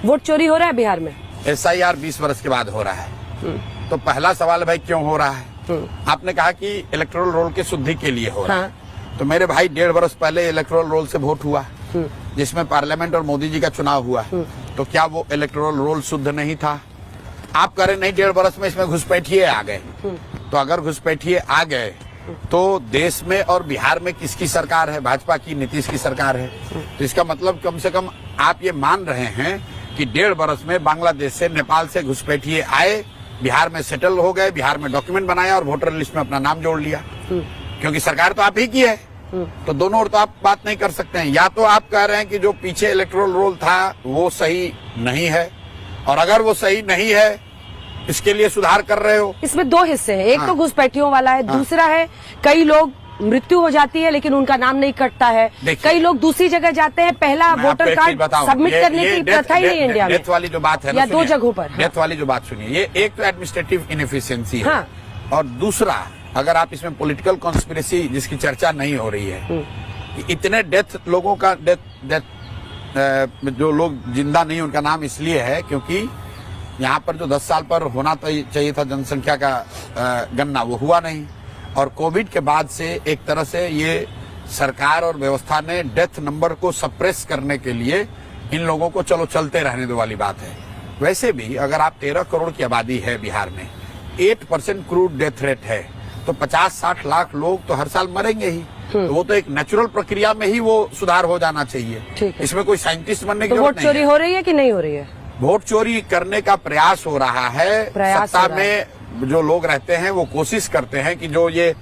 Vote चोरी हो रहा है बिहार में? SIR 20 वर्ष के बाद हो रहा है। तो पहला सवाल भाई क्यों हो रहा है? आपने कहा कि इलेक्टोरल रोल के शुद्धि के लिए हो रहा है। तो मेरे भाई 1.5 वर्ष पहले इलेक्टोरल रोल से वोट हुआ, जिसमें पार्लियामेंट और मोदी जी का चुनाव हुआ। तो क्या वो इलेक्टोरल रोल शुद्ध नहीं था? आप कह रहे नहीं 1.5 वर्ष में इसमें घुसपैठिए आ गए। तो अगर घुसपैठिए आ गए तो देश में और बिहार में किसकी सरकार है? भाजपा की, नीतीश की सरकार है। तो इसका मतलब कम से कम आप ये मान रहे हैं कि 1.5 वर्ष में बांग्लादेश से, नेपाल से घुसपैठिए आए, बिहार में सेटल हो गए, बिहार में डॉक्यूमेंट बनाया और वोटर लिस्ट में अपना नाम जोड़ लिया। क्योंकि सरकार तो आप ही की है। तो दोनों ओर तो आप बात नहीं कर सकते हैं। या तो आप कह रहे हैं कि जो पीछे इलेक्टोरल रोल था वो सही नहीं है, और अगर वो सही नहीं है इसके लिए सुधार कर रहे हो। इसमें 2 हिस्से हैं। एक तो घुसपैठियों वाला है, दूसरा है कई लोग मृत्यु हो जाती है लेकिन उनका नाम नहीं कटता है। कई लोग दूसरी जगह जाते हैं, पहला वोटर कार्ड सबमिट करने की प्रथा ही नहीं इंडिया में। डेथ वाली जो बात है या 2 जगहों पर डेथ वाली जो बात सुनिए, ये एक तो एडमिनिस्ट्रेटिव इनएफिशिएंसी है, और दूसरा अगर आप इसमें पॉलिटिकल कॉन्स्पिरेसी जिसकी चर्चा नहीं हो रही है, इतने डेथ लोगों का डेथ जो लोग जिंदा नहीं उनका नाम इसलिए है क्योंकि यहाँ पर जो 10 साल पर होना चाहिए था जनसंख्या का गणना, वो हुआ नहीं। और कोविड के बाद से एक तरह से ये सरकार और व्यवस्था ने डेथ नंबर को सप्रेस करने के लिए इन लोगों को चलो चलते रहने दो वाली बात है। वैसे भी अगर आप 13 करोड़ की आबादी है बिहार में, 8% क्रूड डेथ रेट है, तो 50-60 लाख लोग तो हर साल मरेंगे ही। तो वो तो एक नेचुरल प्रक्रिया में ही वो सुधार हो जाना चाहिए। इसमें कोई साइंटिस्ट बनने की जरूरत नहीं है। वोट चोरी हो रही है कि नहीं हो रही है? वोट चोरी करने का प्रयास हो रहा है। सत्ता में जो लोग रहते हैं वो कोशिश करते हैं कि जो ये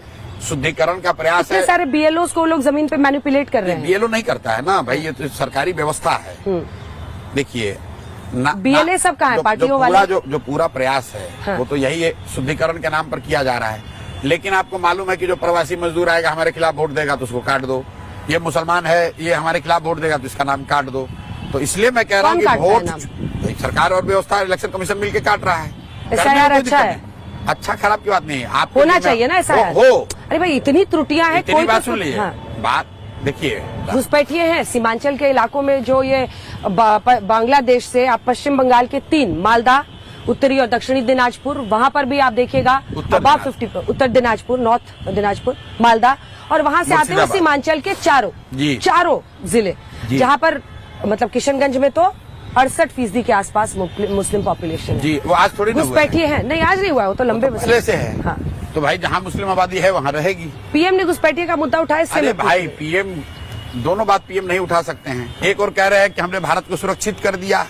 शुद्धिकरण का प्रयास है, सारे BLOs को लोग जमीन पे मैनिपुलेट कर रहे हैं। BLO नहीं करता है ना भाई, ये तो सरकारी व्यवस्था है। देखिए BLA सब कहाँ है? पार्टियों वाले जो पूरा प्रयास है वो तो यही शुद्धिकरण के नाम पर किया जा रहा है। लेकिन आपको मालूम है कि जो प्रवासी मजदूर आएगा हमारे खिलाफ वोट देगा तो उसको काट दो, ये मुसलमान है ये हमारे खिलाफ वोट देगा तो इसका नाम काट दो। तो इसलिए मैं कह रहा हूँ कि वोट सरकार और व्यवस्था, इलेक्शन कमिशन मिलकर काट रहा है। SIR अच्छा है, अच्छा खराब की बात नहीं है, आप होना चाहिए ना SIR। हो अरे भाई इतनी त्रुटियां हैं, कोई बात सुन लीजिए। बात देखिए, घुसपैठिए हैं सीमांचल के इलाकों में, जो ये बांग्लादेश से आप पश्चिम बंगाल के 3 मालदा, उत्तरी और दक्षिणी दिनाजपुर, वहां पर भी आप देखिएगा अबाउट 50, उत्तर दिनाजपुर, नॉर्थ दिनाजपुर, मालदा, और वहां से आते हुए सीमांचल के चारों जिले, जहां पर मतलब किशनगंज में तो 68% के आसपास मुस्लिम पॉपुलेशन है। जी, वो आज थोड़ी घुसपैठिए हैं। नहीं, आज नहीं हुआ, वो तो लंबे मसले से है। हाँ। तो भाई जहाँ मुस्लिम आबादी है वहाँ रहेगी। PM ने घुसपैठिए का मुद्दा उठाया। अरे भाई PM दोनों बात PM नहीं उठा सकते हैं। एक और कह रहे हैं कि हमने भारत को सुरक्षित कर दिया,